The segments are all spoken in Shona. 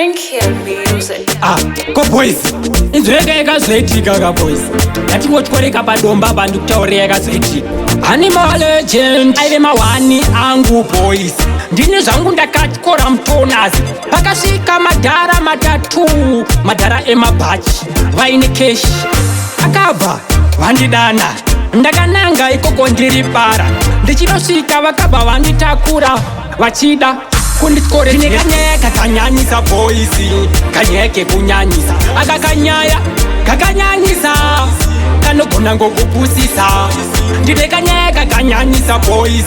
Blink here music. Go boys. Inzweka yakazoitika ka boys. Yatingotkoreka padomba bantu kutaurira yakazoitika. Animal legend aive mawani angu boys. Ndine zvangu ndakatyora mutonazi. Pakasvika madhara matatu, madhara emabhachi vaine keshi. Akabva vandidana, ndakananga ikoko ndiri para. Ndichinosvika vakabva vanditakura vachida kunditkore. Ndine kanyaya kakanyanyisa boys, kanyaya kekunyanyisa. Aka kanyaya kakanyanyisa kanogona ngokupusisa. Ndine kanyaya kakanyanyisa boys,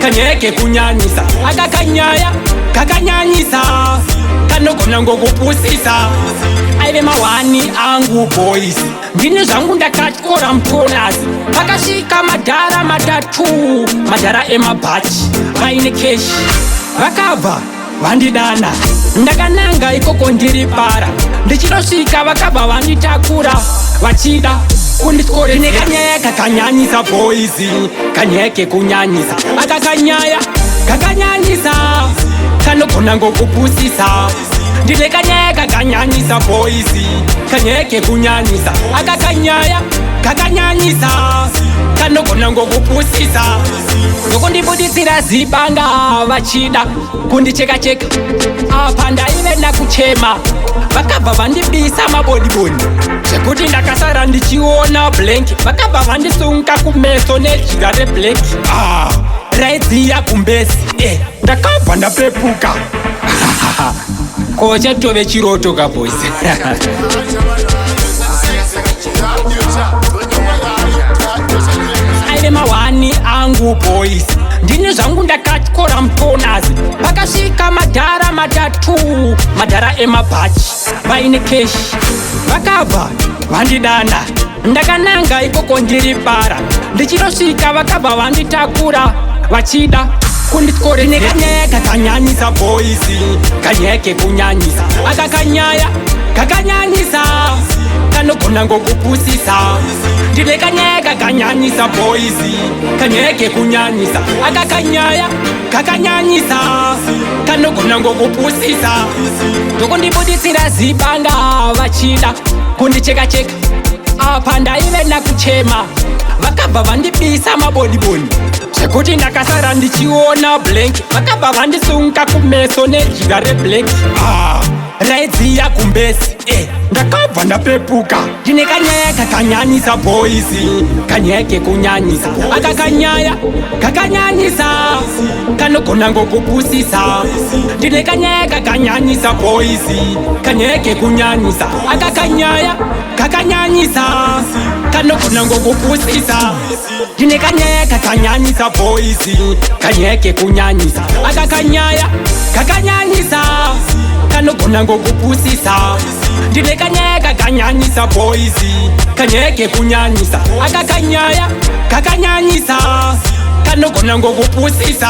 kanyaya kekunyanyisa. Aka kanyaya kakanyanyisa kanogona ngokupusisa. Aive mawani angu boys, ndine zvangu ndakatyora mutonazi. Pakasvika madhara matatu, madhara emabhachi vaine keshi. Vakabva vandidana, ndakananga ikoko ndiri para. Ndichinosvika vakabva vanditakura vachida kunditkore. Ndine kanyaya kakanyanyisa boys, kanyaya kekunyanyisa. Aka kanyaya kakanyanyisa kanogona ngokupusisa. Ndine kanyaya kakanyanyisa boys, kanyaya kekunyanyisa. Aka kanyaya kakanyanyisa kanogona ngokupusisa. Nokundibuditsira zibanga vachida kundicheka-cheka. Apa ndaive ndakuchema, vakabva vandibisa mabodibodi zvekuti ndakasara ndichiona blank. Vakabva vandisunga kumeso nejira reblack. Raidziya kumbesi, ndakabva ndapepuka. Ko chatove chiroto ka boys. Aive mawani angu boys, ndine zvangu ndakatyora mutonazi. Pakasvika madhara matatu, madhara emabhachi vaine keshi. Vakabva vandidana, ndakananga ikoko ndiri para. Ndichinosvika vakabva vanditakura vachida kunditkore. Ndine kanyaya kakanyanyisa boys, kanyaya kekunyanyisa. Aka kanyaya kakanyanyisa kanogona ngokupusisa. Ndine kanyaya kakanyanyisa boys, kanyaya kekunyanyisa. Aka kanyaya kakanyanyisa kanogona ngokupusisa. Ndokundibuditsira zibanga vachida kundicheka-cheka. Apa ndaive ndakuchema, vakabva vandibisa mabodibodi zvekuti ndakasara ndichiona blank. Vakabva vandisunga kumeso nejira reblack. Raidziya kumbesi, ndakabva ndapepuka. Ndine kanyaya kakanyanyisa boys, kanyaya kekunyanyisa. Aka kanyaya kakanyanyisa kanogona ngokupusisa. Ndine kanyaya kakanyanyisa boys, kanyaya kekunyanyisa. Aka kanyaya kakanyanyisa kanogona ngokupusisa. Ndine kanyaya kakanyanyisa boys, kanyaya kekunyanyisa. Aka kanyaya kakanyanyisa kanogona ngokupusisa. Ndine kanyaya kakanyanyisa boys, kanyaya kekunyanyisa. Aka kanyaya kakanyanyisa kanogona ngokupusisa.